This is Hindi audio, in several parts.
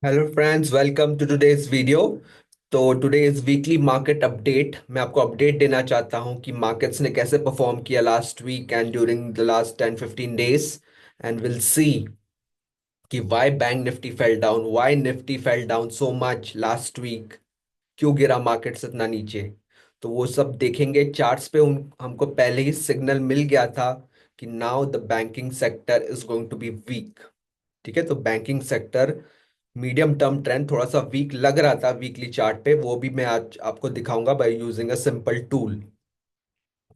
Hello friends, welcome to today's video. तो today is weekly market update. मैं आपको अपडेट देना चाहता हूं कि मार्केट्स ने कैसे परफॉर्म किया last week and during the last 10-15 days. And will see कि why Bank Nifty fell down, why Nifty fell down so much last week, क्यों गिरा मार्केट्स इतना नीचे। तो वो सब देखेंगे चार्ट्स पे। उन हमको पहले ही सिग्नल मिल गया था कि now the banking sector is going to be weak. ठीक है, तो banking sector medium term trend थोड़ा सा वीक लग रहा था वीकली चार्ट पे, वो भी मैं आज आपको दिखाऊंगा by using a simple tool.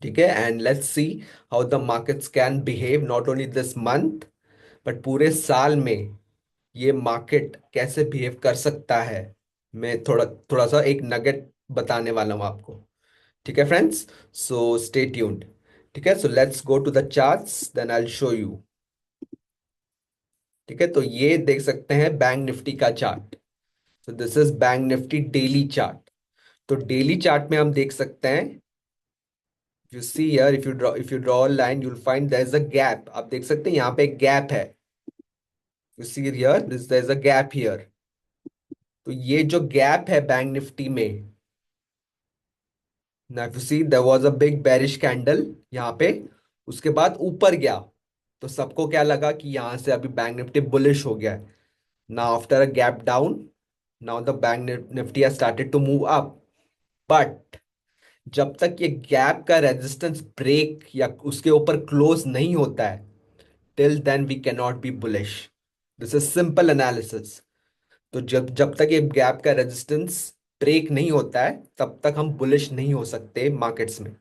ठीक है, and let's see how the markets can behave not only this month but पूरे साल में ये मार्केट कैसे बिहेव कर सकता है। मैं थोड़ा थोड़ा सा एक नगेट बताने वाला हूं आपको। ठीक है फ्रेंड्स, सो स्टे ट्यून्ड। ठीक है, so let's go to the charts then I will show you. ठीक है, तो ये देख सकते हैं बैंक निफ्टी का चार्ट। तो this is bank Nifty daily chart. तो डेली चार्ट में हम देख सकते हैं, you see here, if you draw line you will find there is a gap. आप देख सकते हैं यहाँ पे एक गैप है। You see here this there is a gap here. तो ये जो गैप है बैंक निफ्टी में, ना you see there was a big bearish candle यहाँ पे, उसके बाद ऊपर गया। तो सबको क्या लगा कि यहाँ से अभी बैंक निफ्टी बुलिश हो गया है। Now after a gap down, now the bank Nifty has started to move up. But जब तक ये गैप का रेजिस्टेंस ब्रेक या उसके ऊपर क्लोज नहीं होता है, till then we can not be bullish. This is simple analysis. तो जब जब तक ये गैप का रेजिस्टेंस ब्रेक नहीं होता है तब तक हम बुलिश नहीं हो सकते मार्केट्स में।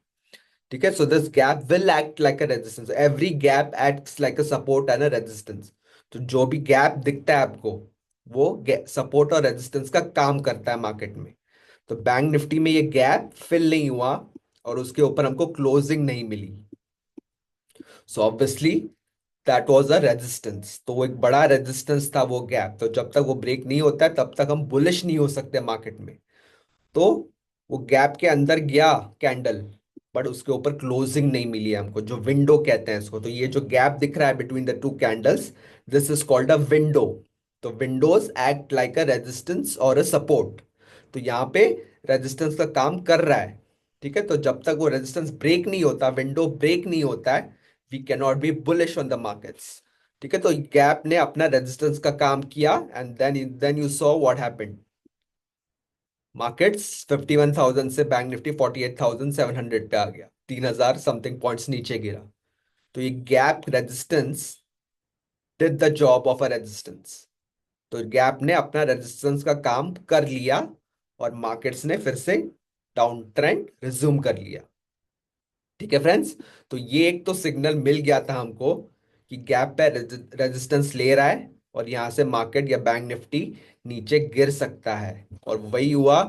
ठीक है, so this gap will act like a resistance, every gap acts like a support and a resistance. तो जो भी गैप दिखता है आपको, वो सपोर्ट और रेजिस्टेंस का काम करता है मार्केट में। तो बैंक निफ्टी में ये गैप फिल नहीं हुआ और उसके ऊपर हमको क्लोजिंग नहीं मिली। So obviously that was a resistance. तो वो एक बड़ा रेजिस्टेंस था वो गैप। तो जब तक वो ब्रेक नहीं होता है तब तक हम बुलिश नहीं हो सकते मार्केट में। तो वो गैप के अंदर गया कैंडल, बट उसके ऊपर क्लोजिंग नहीं मिली है हमको, जो विंडो कहते हैं इसको। तो ये जो गैप दिख रहा है between the two candles, this is called a window. तो windows act like a resistance और अ सपोर्ट। तो यहाँ पे रेजिस्टेंस का काम कर रहा है। ठीक है, तो जब तक वो रेजिस्टेंस ब्रेक नहीं होता, विंडो ब्रेक नहीं होता है, we can not be bullish on the markets. ठीक है, तो गैप ने अपना रेजिस्टेंस का काम किया and then you saw what happened. Markets 51,000 से बैंक निफ्टी 48,700 पे आ गया, 3,000 समथिंग पॉइंट्स नीचे गिरा। तो ये gap resistance did the job of a resistance. तो गैप ने अपना रेजिस्टेंस का काम कर लिया और मार्केट्स ने फिर से डाउन ट्रेंड रिज्यूम कर लिया। ठीक है फ्रेंड्स, तो ये एक तो सिग्नल मिल गया था हमको कि गैप पे रेजिस्टेंस ले रहा है और यहां से मार्केट या बैंक निफ्टी नीचे गिर सकता है। और वही हुआ,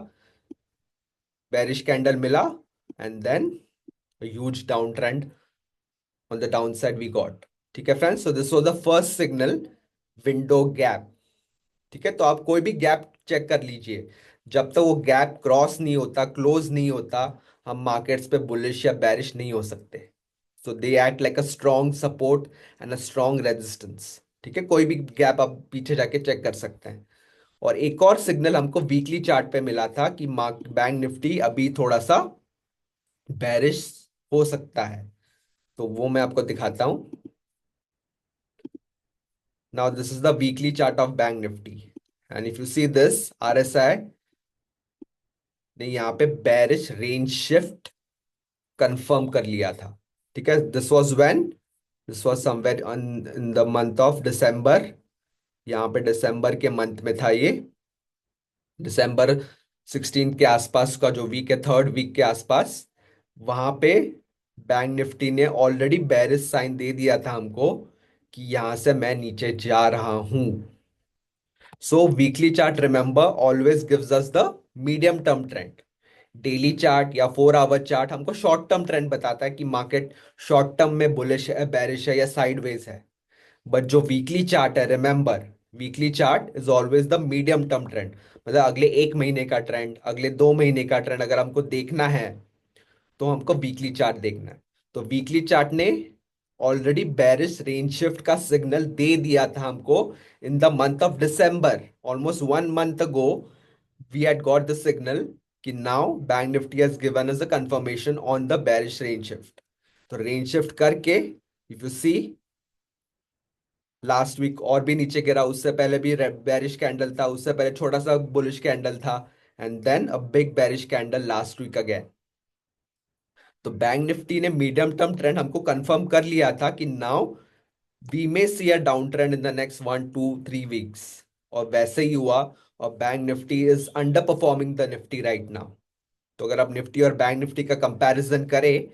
बेरिश कैंडल मिला and then huge down trend on the down side we got. ठीक है friends, so this was the first signal, window gap. ठीक है, तो आप कोई भी गैप चेक कर लीजिए, जब तक वो गैप क्रॉस नहीं होता, क्लोज नहीं होता, हम मार्केट्स पे बुलिश या बेरिश नहीं हो सकते। So they act like a strong support and a strong resistance. ठीक है, कोई भी गैप आप पीछे जाके चेक कर सकते हैं। और एक और सिग्नल हमको वीकली चार्ट पे मिला था कि मार्क बैंक निफ्टी अभी थोड़ा सा बेरिश हो सकता है। तो वो मैं आपको दिखाता हूं। Now this is the weekly chart of bank Nifty and if you see this, RSI ने यहाँ पे बेरिश रेंज शिफ्ट कंफर्म कर लिया था। ठीक है, this was somewhere in the month of December. यहाँ पे दिसंबर के मंथ में था ये, दिसंबर 16 के आसपास का जो वीक है, थर्ड वीक के आसपास, वहां पे बैंक निफ्टी ने ऑलरेडी बेरिश साइन दे दिया था हमको कि यहां से मैं नीचे जा रहा हूं। सो weekly chart remember always gives us the medium term trend. Daily chart या 4 आवर चार्ट हमको शॉर्ट टर्म ट्रेंड बताता है कि मार्केट शॉर्ट टर्म में बुलिश है, बेरिश है या साइडवेज है। बट जो वीकली चार्ट है, remember, weekly chart is always the medium term trend. मतलब अगले एक महीने का ट्रेंड, अगले 2 महीने का ट्रेंड अगर हमको देखना है तो हमको वीकली चार्ट देखना है। तो वीकली चार्ट ने ऑलरेडी बेरिश रेंज शिफ्ट का सिग्नल दे दिया था हमको in the month of December, almost 1 month ago we had got the signal कि now bank nifty has given us a confirmation on the bearish range shift. तो रेंज शिफ्ट करके if you see last week और भी नीचे गिरा, उससे पहले भी बेरिश कैंडल था, उससे पहले छोटा सा बुलिश कैंडल था, and then a big bearish candle last week again. तो बैंक निफ्टी ने मीडियम टर्म ट्रेंड हमको कंफर्म कर लिया था कि now we may see a down trend in the next 1 2 3 weeks, और वैसे ही हुआ। और bank Nifty is under performing the Nifty right now. तो अगर आप निफ्टी और बैंक निफ्टी का कंपैरिजन करें,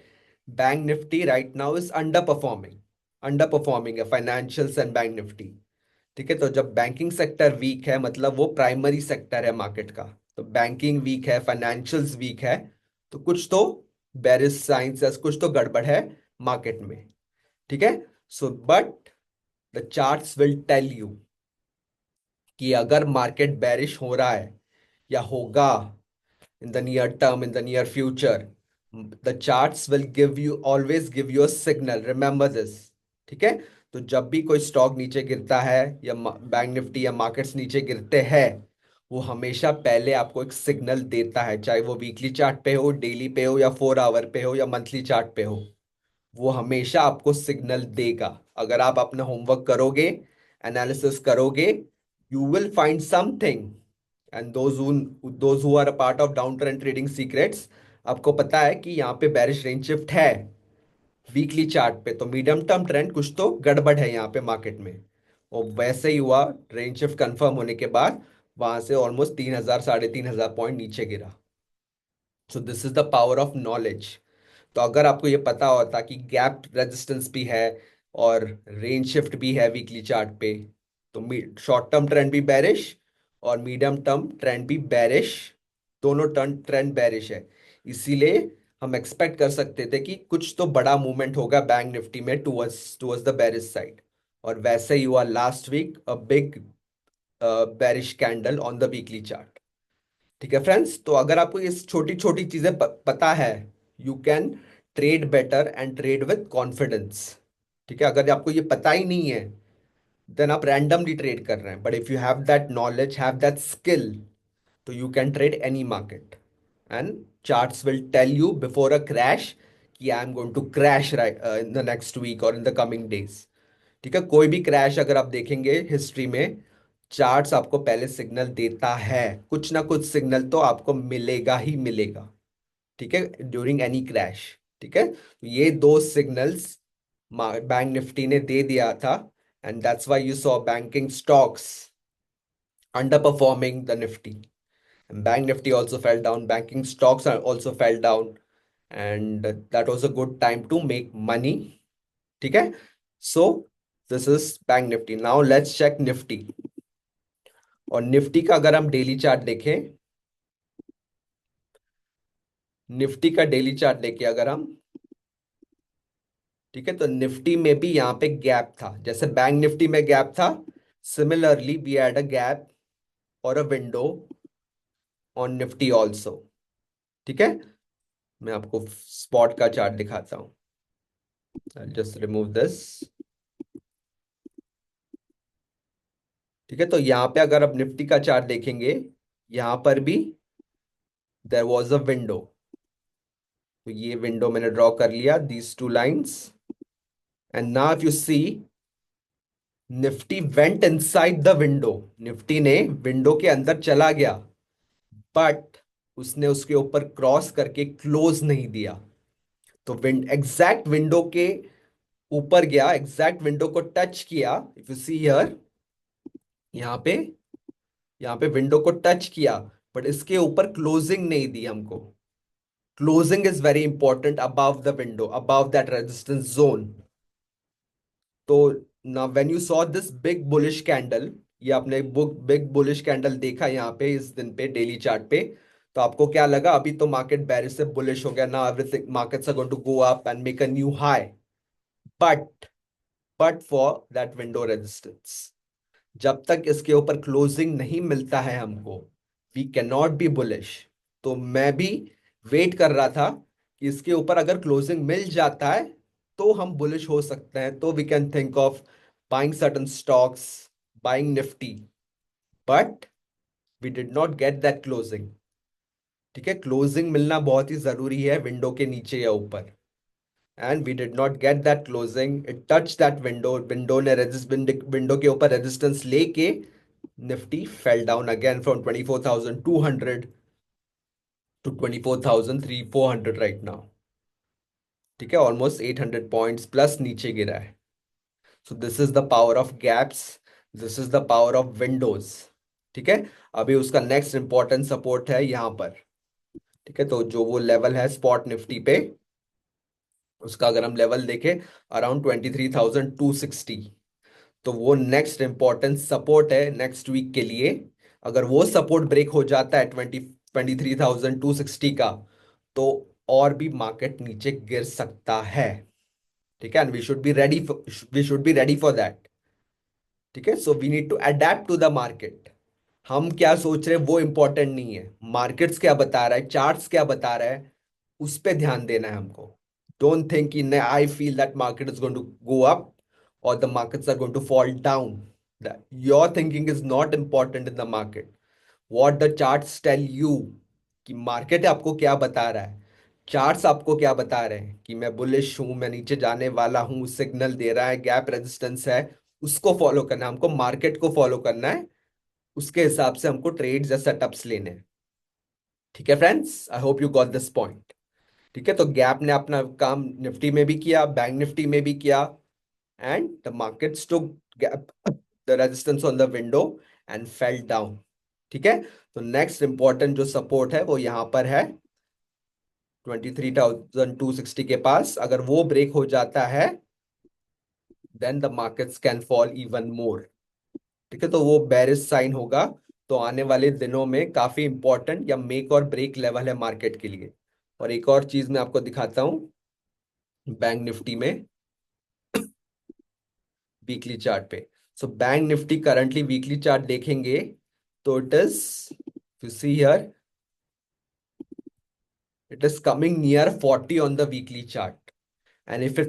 bank Nifty right now is under performing है फाइनेंशियल्स एंड बैंक निफ्टी। ठीक है, तो जब बैंकिंग सेक्टर वीक है मतलब वो प्राइमरी सेक्टर है मार्केट का, तो बैंकिंग वीक है, फाइनेंशियल्स वीक है, तो कुछ तो बेरिश साइंस या कुछ तो गड़बड़ है मार्केट में। ठीक है, so but the charts will tell you कि अगर मार्केट बेरिश हो रहा है या होगा in the near term, in the near future, the charts will give you, always give you a signal, remember this। ठीक है, तो जब भी कोई स्टॉक नीचे गिरता है या बैंक निफ्टी या मार्केट्स नीचे गिरते हैं, वो हमेशा पहले आपको एक सिग्नल देता है, चाहे वो वीकली चार्ट पे हो, डेली पे हो, या 4 आवर पे हो, या मंथली चार्ट पे हो। वो हमेशा आपको सिग्नल देगा। अगर आप अपना होमवर्क करोगे, एनालिसिस करोगे, you will find something. And those who are a part of down trend trading secrets, आपको पता है कि यहाँ पे बेरिश रेंज शिफ्ट है वीकली चार्ट पे, तो मीडियम टर्म ट्रेंड कुछ तो गड़बड़ है यहाँ पे मार्केट में। और वैसे ही हुआ, रेंज शिफ्ट कंफर्म होने के बाद वहां से ऑलमोस्ट 3,000 3,500 पॉइंट नीचे गिरा। सो this is the power of knowledge. तो अगर आपको ये पता होता कि गैप रेजिस्टेंस भी है और रेंज शिफ्ट भी है वीकली चार्ट पे, तो शॉर्ट टर्म ट्रेंड भी बेरिश और मीडियम टर्म ट्रेंड भी बेरिश, दोनों टर्न ट्रेंड बेरिश है। इसीलिए हम एक्सपेक्ट कर सकते थे कि कुछ तो बड़ा मूवमेंट होगा बैंक निफ्टी में towards towards the bearish side. और वैसे ही हुआ last week, a big bearish candle on the weekly chart. ठीक है फ्रेंड्स, तो अगर आपको ये छोटी छोटी चीजें पता है, you can trade better and trade with confidence. ठीक है, अगर आपको ये पता ही नहीं है, देन आप रैंडमली ट्रेड कर रहे हैं, but if you have that knowledge, have that skill, तो you can trade any market and charts will tell you before a crash कि I am going to crash in the next week और इन द कमिंग डेज। ठीक है, कोई भी क्रैश अगर आप देखेंगे हिस्ट्री में, चार्ट्स आपको पहले सिग्नल देता है, कुछ ना कुछ सिग्नल तो आपको मिलेगा ही मिलेगा। ठीक है, ड्यूरिंग एनी क्रैश। ठीक है, तो ये दो सिग्नल्स बैंक निफ्टी ने दे दिया था, and that's why you saw banking stocks under performing the Nifty. Bank Nifty also fell down, banking stocks are also fell down, and that was a good time to make money। ठीक है, so this is bank Nifty. Now let's check Nifty. और निफ्टी का अगर हम डेली चार्ट देखें, निफ्टी का डेली चार्ट लेके अगर हम, ठीक है, तो निफ्टी में भी यहां पे गैप था, जैसे बैंक निफ्टी में गैप था, similarly we had a gap और a window on Nifty also. ठीक है, मैं आपको स्पॉट का चार्ट दिखाता हूं, जस्ट रिमूव दिस। ठीक है, तो यहां पे अगर आप निफ्टी का चार्ट देखेंगे, यहां पर भी देयर वाज अ विंडो। तो ये विंडो मैंने ड्रॉ कर लिया, these two lines, and now if you see, Nifty went inside the window. Nifty ने विंडो के अंदर चला गया, बट उसने उसके ऊपर क्रॉस करके क्लोज नहीं दिया। तो विंड एग्जैक्ट विंडो के ऊपर गया, एग्जैक्ट विंडो को टच किया, इफ यू सी हियर, यहाँ पे, यहाँ पे विंडो को टच किया, बट इसके ऊपर क्लोजिंग नहीं दी हमको। Closing is very important above the window, above that resistance zone. तो ना when you saw this big bullish candle, ये आपने बुक बिग बुलिश कैंडल देखा यहाँ पे इस दिन पे डेली चार्ट पे, तो आपको क्या लगा, अभी तो मार्केट बेरिश से बुलिश हो गया ना, everything markets are going to go up and make a new high. But but for that window resistance, जब तक इसके ऊपर क्लोजिंग नहीं मिलता है हमको, we can not be bullish. तो मैं भी वेट कर रहा था कि इसके ऊपर अगर क्लोजिंग मिल जाता है, तो हम बुलिश हो सकते हैं, तो we can think of buying certain stocks, buying Nifty, but we did not get that closing. ठीक है, क्लोजिंग मिलना बहुत ही जरूरी है विंडो के नीचे या ऊपर, and we did not get that closing. It touch that window, window ने विंडो के ऊपर रेजिस्टेंस लेके Nifty fell down again from 24,200 to 24,400 right now. ठीक है, ऑलमोस्ट 800 पॉइंट्स प्लस नीचे गिरा है। So this is the power of gaps, this is the power of windows. ठीक है, अभी उसका नेक्स्ट इंपॉर्टेंट सपोर्ट है यहां पर। ठीक है, तो जो वो लेवल है स्पॉट निफ्टी पे, उसका अगर हम लेवल देखें अराउंड 23,260, तो वो नेक्स्ट इंपॉर्टेंट सपोर्ट है नेक्स्ट वीक के लिए। अगर वो सपोर्ट ब्रेक हो जाता है 23,260 का, तो और भी मार्केट नीचे गिर सकता है। ठीक है, and we should be ready for that. ठीक है, so we need to adapt to the market. हम क्या सोच रहे हैं वो इंपॉर्टेंट नहीं है, मार्केट्स क्या बता रहा है, चार्ट्स क्या बता रहा है, उस पे ध्यान देना है हमको। Don't think in I feel that market is going to go up और the markets are going to fall down. Your thinking is not important in the market. What the charts tell you, कि मार्केट आपको क्या बता रहा है, चार्ट्स आपको क्या बता रहे हैं कि मैं बुलिश हूं, मैं नीचे जाने वाला हूं, सिग्नल दे रहा है, गैप रेजिस्टेंस है, उसको फॉलो करना है हमको, मार्केट को फॉलो करना है। उसके हिसाब से हमको ट्रेड्स या सेटअप्स लेने हैं। ठीक है friends, I hope you got this point. ठीक है, तो गैप ने अपना काम निफ्टी में भी किया, बैंक निफ्टी में भी किया, and the markets took gap the resistance on the window and fell down. ठीक है, तो नेक्स्ट इंपॉर्टेंट जो सपोर्ट है वो यहां पर है 23,260 के पास। अगर वो ब्रेक हो जाता है then the markets can fall even more. ठीक है, तो वो बेरिश साइन होगा। तो आने वाले दिनों में काफी इंपॉर्टेंट या मेक और ब्रेक लेवल है मार्केट के लिए। और एक और चीज मैं आपको दिखाता हूं बैंक निफ्टी में, वीकली चार्ट पे। So bank Nifty currently weekly chart देखेंगे तो it is, you see here, it is coming near 40 on the weekly chart. And if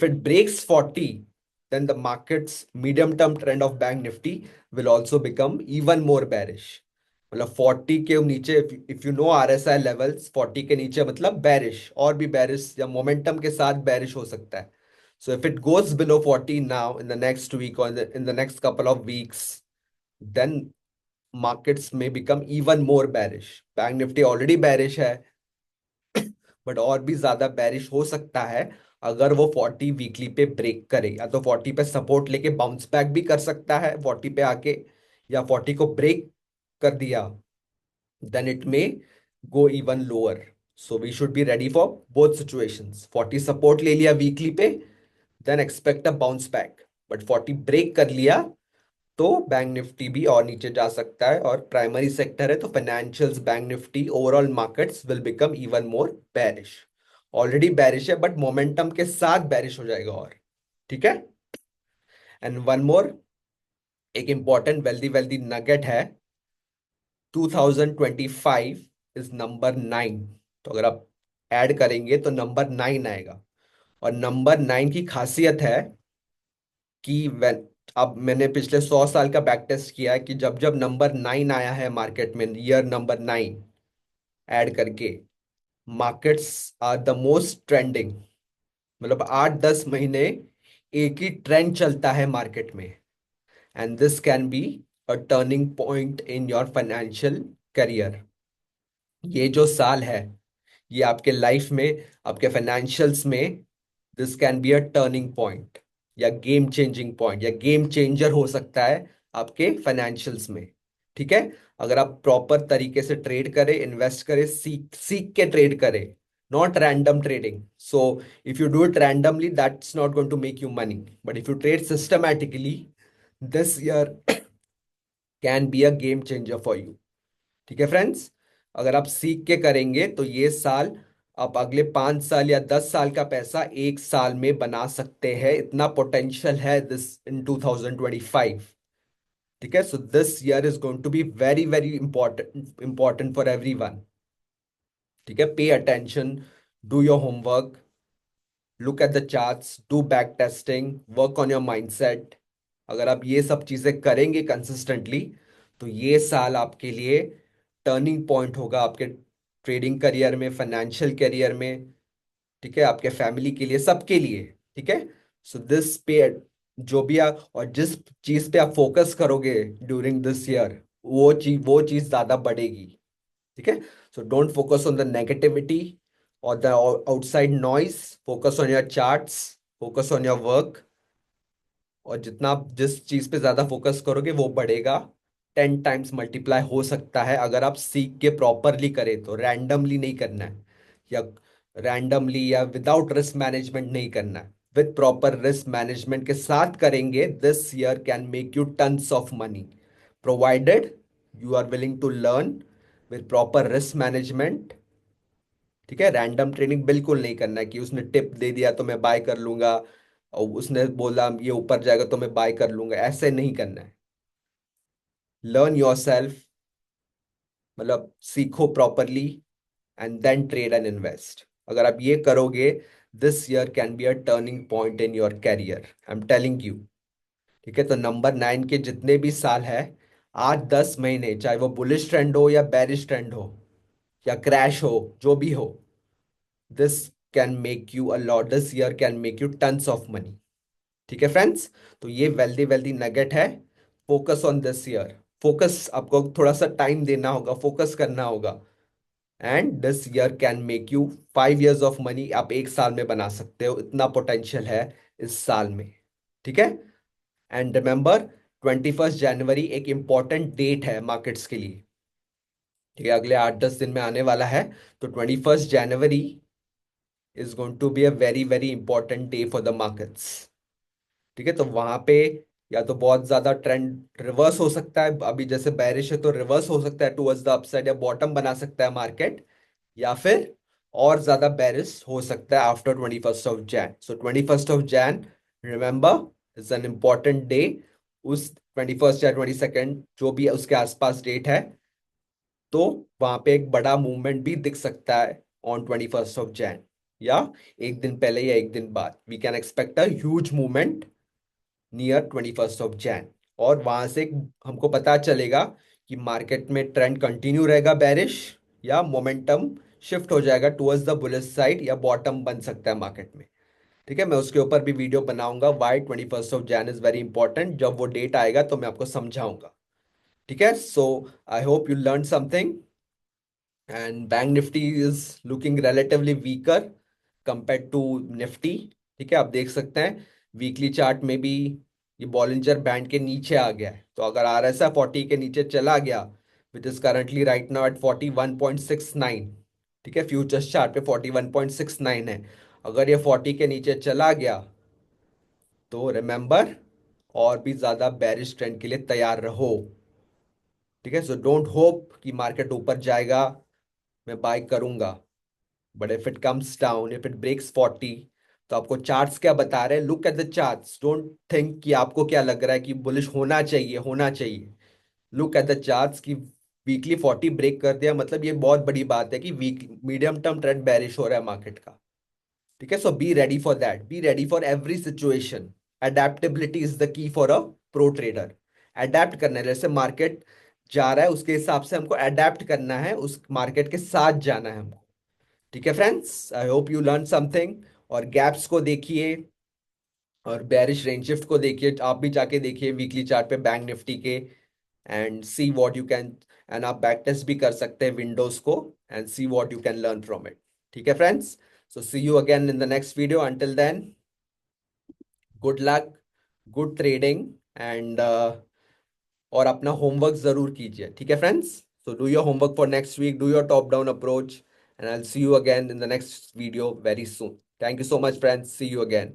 it breaks 40, then the market's medium term trend of bank nifty will also become even more bearish. मतलब 40 के नीचे, if you know RSI levels, 40 के नीचे मतलब बेरिश, और भी बेरिश या मोमेंटम के साथ बेरिश हो सकता है। So if it goes below 40 now in the next week और in the next couple of weeks, then markets may become even more bearish. Bank Nifty already bearish है, बट और भी ज्यादा बेरिश हो सकता है अगर वो 40 वीकली पे ब्रेक करे। या तो 40 पे सपोर्ट लेके बाउंस बैक भी कर सकता है 40 पे आके, या 40 को ब्रेक कर दिया then it may go even lower. So we should be ready for both situations. 40 support ले लिया वीकली पे, then expect a bounce back. But 40 break कर लिया तो बैंक निफ्टी भी और नीचे जा सकता है, और प्राइमरी सेक्टर है तो financials, bank Nifty, overall markets will become even more bearish. Already bearish है बट मोमेंटम के साथ बेरिश हो जाएगा और। ठीक है, एंड वन मोर, एक इंपॉर्टेंट वेल्दी वेल्दी नगेट है, 2025 इज नंबर 9। तो अगर आप ऐड करेंगे तो नंबर 9 आएगा। और नंबर 9 की खासियत है कि वेन, अब मैंने पिछले 100 साल का बैक टेस्ट किया है कि जब जब नंबर 9 आया है मार्केट में, ईयर नंबर 9 ऐड करके, markets are the most trending. मतलब 8-10 महीने एक ही ट्रेंड चलता है मार्केट में, and this can be a turning point in your financial career. ये जो साल है, ये आपके लाइफ में, आपके फाइनेंशियल्स में, this can be a turning point या गेम चेंजिंग पॉइंट या गेम चेंजर हो सकता है आपके फाइनेंशियल्स में। ठीक है, अगर आप प्रॉपर तरीके से ट्रेड करें, इन्वेस्ट करें, सीख सीख के ट्रेड करें, not random trading. So if you do it randomly that's not going to make you money, but if you trade systematically, this year can be a game changer for you. ठीक है फ्रेंड्स, अगर आप सीख के करेंगे तो ये साल आप अगले 5 साल या 10 साल का पैसा एक साल में बना सकते हैं। इतना पोटेंशियल है दिस इन 2025। ठीक है, so this year is going to be very very important, important for everyone. ठीक है, pay attention, do your homework, look at the charts, do back testing, work on your mindset. अगर आप ये सब चीजें करेंगे कंसिस्टेंटली, तो ये साल आपके लिए टर्निंग पॉइंट होगा आपके ट्रेडिंग करियर में, फाइनेंशियल करियर में। ठीक है, आपके फैमिली के लिए, सबके लिए। ठीक है। सो दिस पे, जो भी आप और जिस चीज पे आप फोकस करोगे ड्यूरिंग दिस ईयर, वो चीज ज्यादा बढ़ेगी। ठीक है। So don't focus on the negativity और the outside noise, focus on your charts, focus on your work. और जितना आप जिस चीज पे ज्यादा फोकस करोगे वो बढ़ेगा। 10 टाइम्स मल्टीप्लाई हो सकता है अगर आप सीख के प्रॉपरली करें तो। रैंडमली नहीं करना है, या रैंडमली या विदाउट रिस्क मैनेजमेंट नहीं करना है। विद प्रॉपर रिस्क मैनेजमेंट के साथ करेंगे, this year can make you tons of money, provided you are willing to learn with proper risk management. ठीक है। रैंडम ट्रेडिंग बिल्कुल नहीं करना है कि उसने टिप दे दिया तो मैं बाय कर लूंगा, और उसने बोला ये ऊपर जाएगा तो मैं बाय कर लूंगा, ऐसे नहीं करना है। लर्न योर सेल्फ, मतलब सीखो properly, and then trade and invest. अगर आप ये करोगे, this year can be a turning point in your career, I am telling you. ठीक है। तो नंबर 9 के जितने भी साल है, 8-10 महीने, चाहे वो बुलिश ट्रेंड हो या बेरिश ट्रेंड हो या क्रैश हो, जो भी हो, this can make you a lot, this year can make you tons of money. ठीक है फ्रेंड्स। तो ये वेल्दी वेल्दी नगेट है। Focus on this year, focus, आपको थोड़ा सा टाइम देना होगा, फोकस करना होगा। And this year can make you 5 years of money, आप एक साल में बना सकते हो, इतना पोटेंशियल है इस साल में। ठीक है। एंड रिमेंबर, 21 जनवरी एक इंपॉर्टेंट डेट है मार्केट्स के लिए। ठीक है, अगले 8-10 दिन में आने वाला है। तो 21 January is going to be a very very important day for the markets. ठीक है। तो वहां पे या तो बहुत ज्यादा ट्रेंड रिवर्स हो सकता है, अभी जैसे बैरिश है तो रिवर्स हो सकता है टुवर्ड्स द अपसाइड, या बॉटम बना सकता है मार्केट, या फिर और ज्यादा बैरिश हो सकता है after 21 so 21 remember, is an important day. उस 21 या 22, जो भी है उसके आसपास डेट है, तो वहां पे एक बड़ा मूवमेंट भी दिख सकता है ऑन 21 या एक दिन पहले या एक दिन बाद। We can expect a huge movement near 21 और वहां से हमको पता चलेगा कि मार्केट में ट्रेंड कंटिन्यू रहेगा बेरिश, या मोमेंटम शिफ्ट हो जाएगा टुवर्ड्स द बुलिश साइड, या बॉटम बन सकता है मार्केट में। ठीक है। मैं उसके ऊपर भी वीडियो बनाऊंगा, वाई 21 इज वेरी इंपॉर्टेंट। जब वो डेट आएगा तो मैं आपको समझाऊंगा। ठीक है। So I hope you learn something. And Bank Nifty is looking relatively weaker compare to Nifty. ठीक है, आप देख सकते हैं वीकली चार्ट में भी ये बॉलिंजर बैंड के नीचे आ गया है। तो अगर RSI 40 के नीचे चला गया, which is currently right now at 41.69। ठीक है, फ्यूचर्स चार्ट पे 41.69 है। अगर ये 40 के नीचे चला गया, तो रिमेंबर, और भी ज्यादा बेरिश ट्रेंड के लिए तैयार रहो। ठीक है। सो डोंट होप कि मार्केट ऊपर जाएगा, मैं बाय करूंगा। But if it comes down, if it breaks 40, तो आपको चार्ट्स क्या बता रहे हैं? Look at the charts, don't think कि आपको क्या लग रहा है कि बुलिश होना चाहिए, होना चाहिए। लुक एट द चार्ट्स की वीकली 40 ब्रेक कर दिया, मतलब ये बहुत बड़ी बात है कि week medium term trend bearish हो रहा है मार्केट का। ठीक है। So be ready for that, be ready for every situation. Adaptability is the key for a pro trader. Adapt करना है, जैसे मार्केट जा रहा है उसके हिसाब से हमको अडेप्ट करना है, उस मार्केट के साथ जाना है हमको। ठीक है friends, I hope you learn something. और गैप्स को देखिए, और बेरिश रेंज शिफ्ट को देखिए, आप भी जाके देखिए वीकली चार्ट पे बैंक निफ्टी के, and see what you can. And आप बैक टेस्ट भी कर सकते हैं विंडोज को, and see what you can learn from it. ठीक है friends. So see you again in the next video, until then, good luck, good trading, and और अपना होमवर्क जरूर कीजिए। ठीक है friends. So do your homework for next week, do your top down approach, and I'll see you again in the next video very soon. Thank you so much, friends. See you again.